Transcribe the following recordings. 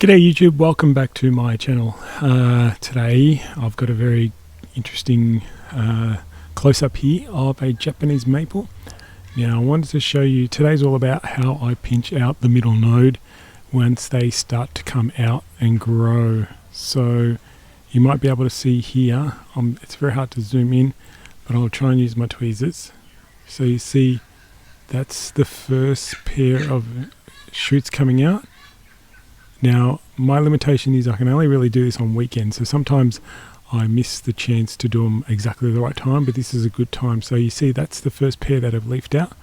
G'day YouTube, welcome back to my channel. Today I've got a very interesting close-up here of a Japanese maple. Now I wanted to show you, today's all about how I pinch out the middle node once they start to come out and grow. So you might be able to see here, it's very hard to zoom in, but I'll try and use my tweezers. So you see that's the first pair of shoots coming out. Now, my limitation is I can only really do this on weekends, so sometimes I miss the chance to do them exactly the right time, but this is a good time. So you see that's the first pair that have leafed out,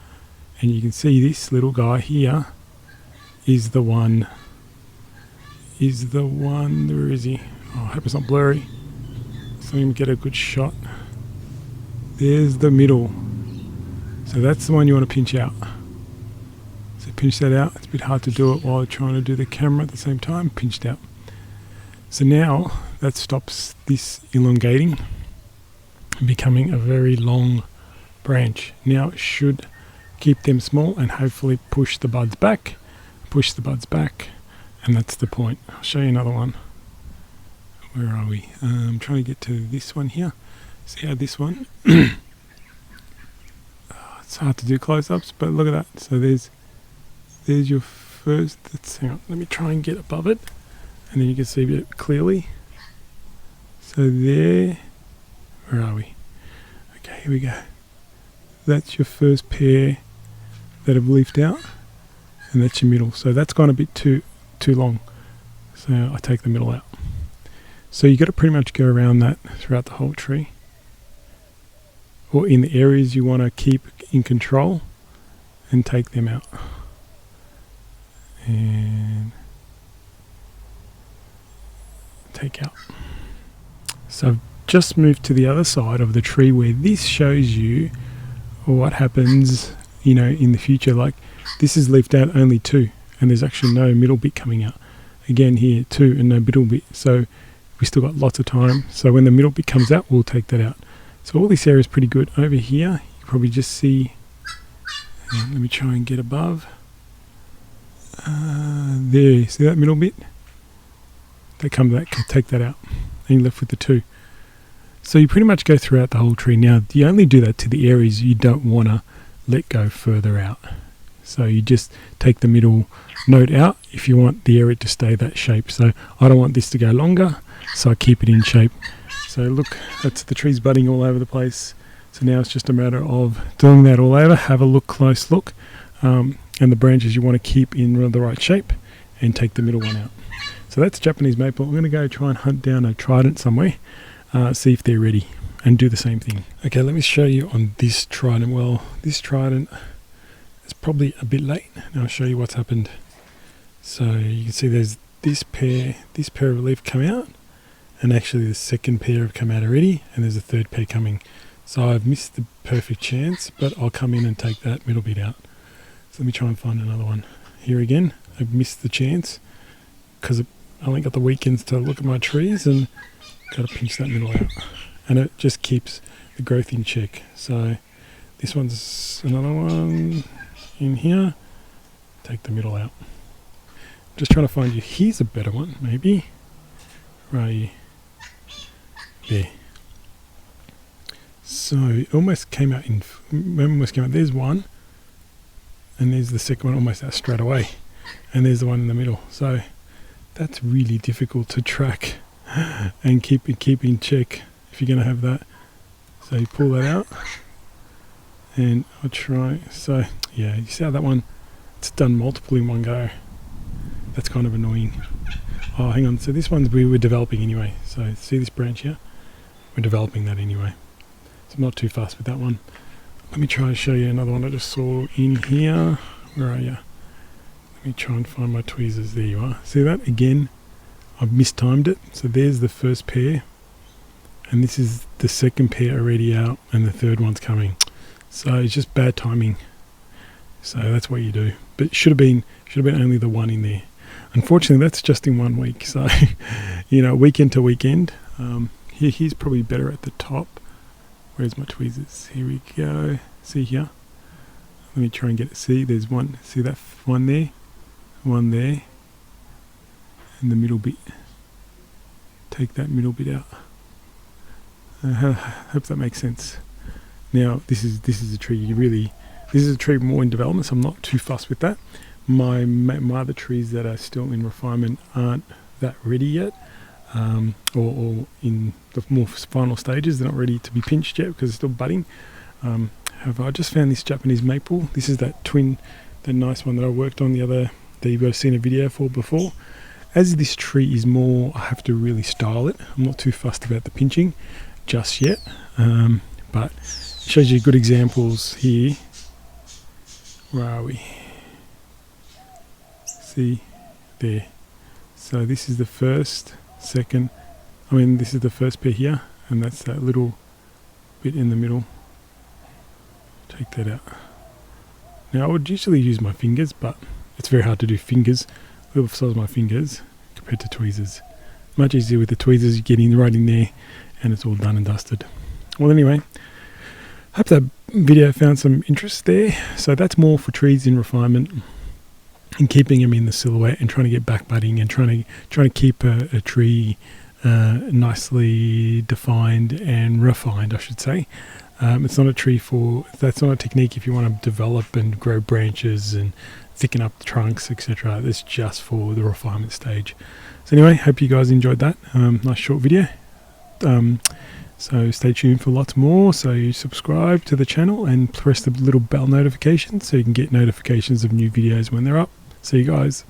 and you can see this little guy here is the one, where is he? Oh, I hope it's not blurry, so I'm going to get a good shot. There's the middle, so that's the one you want to pinch out. Pinch that out. It's a bit hard to do it while trying to do the camera at the same time. Pinched out. So now that stops this elongating and becoming a very long branch. Now it should keep them small and hopefully push the buds back, and that's the point. I'll show you another one. Where are we? I'm trying to get to this one here. See how this one it's hard to do close-ups, but look at that. So there's your first, hang on, let me try and get above it, and then you can see a bit clearly. So there, where are we? Okay, here we go. That's your first pair that have leafed out, and that's your middle. So that's gone a bit too long, so I take the middle out. So you got to pretty much go around that throughout the whole tree, or in the areas you want to keep in control, and take them out. And take out. So I've just moved to the other side of the tree where this shows you what happens, in the future. Like this is leafed out only 2, and there's actually no middle bit coming out. Again here 2 and no middle bit, so we still got lots of time. So when the middle bit comes out, we'll take that out. So all this area is pretty good. Over here, you can probably just see. Let me try and get above. There, see that middle bit? They come back, take that out, and you're left with the 2. So you pretty much go throughout the whole tree. Now, you only do that to the areas you don't want to let go further out. So you just take the middle node out if you want the area to stay that shape. So I don't want this to go longer, so I keep it in shape. So look, that's the trees budding all over the place. So now it's just a matter of doing that all over. Have a close look. And the branches you want to keep in the right shape, and take the middle one out. So that's Japanese maple. I'm going to go try and hunt down a trident somewhere, see if they're ready, and do the same thing. Okay, let me show you on this trident. Well, this trident is probably a bit late, and I'll show you what's happened. So you can see there's this pair of leaf come out, and actually the second pair have come out already, and there's a third pair coming. So I've missed the perfect chance, but I'll come in and take that middle bit out. Let me try and find another one. Here again, I've missed the chance because I only got the weekends to look at my trees, and got to pinch that middle out. And it just keeps the growth in check. So this one's another one in here. Take the middle out. Just trying to find you. Here's a better one, maybe. Right there. So it almost came out there's one. And there's the second one almost out straight away, and there's the one in the middle. So that's really difficult to track and keep in check if you're going to have that. So you pull that out, and I'll try. So yeah, you see how that one, it's done multiple in one go. That's kind of annoying. Oh, hang on. So this one's we were developing anyway. So see this branch here? We're developing that anyway. So I'm not too fast with that one. Let me try and show you another one I just saw in here. Where are you? Let me try and find my tweezers. There you are. See that? Again, I've mistimed it. So there's the first pair, and this is the second pair already out, and the third one's coming. So it's just bad timing. So that's what you do. But it should have been only the one in there. Unfortunately, that's just in 1 week. So, weekend to weekend. Here's probably better at the top. Where's my tweezers? Here we go. See here? Let me try and get it. See, there's one. See that one there? One there. and the middle bit. Take that middle bit out. Hope that makes sense. Now this is a tree this is a tree more in development, so I'm not too fussed with that. My other trees that are still in refinement aren't that ready yet, or in the more final stages. They're not ready to be pinched yet because they're still budding. However, I just found this Japanese maple. This is that twin, the nice one that I worked on the other, that you've seen a video for before. As this tree is more, I have to really style it. I'm not too fussed about the pinching just yet, but it shows you good examples here. Where are we? See there. So this is the first, second, this is the first pair here, and that's that little bit in the middle. Take that out. Now I would usually use my fingers, but it's very hard to do fingers, little size of my fingers compared to tweezers. Much easier with the tweezers, you get in right in there and it's all done and dusted. Well, anyway, hope that video found some interest there. So that's more for trees in refinement and keeping them in the silhouette and trying to get back budding and trying to keep a tree nicely defined and refined, I should say. It's not a tree that's not a technique if you want to develop and grow branches and thicken up the trunks, etc. It's just for the refinement stage. So anyway, hope you guys enjoyed that. Nice short video. So stay tuned for lots more. So you subscribe to the channel and press the little bell notification so you can get notifications of new videos when they're up. See you guys.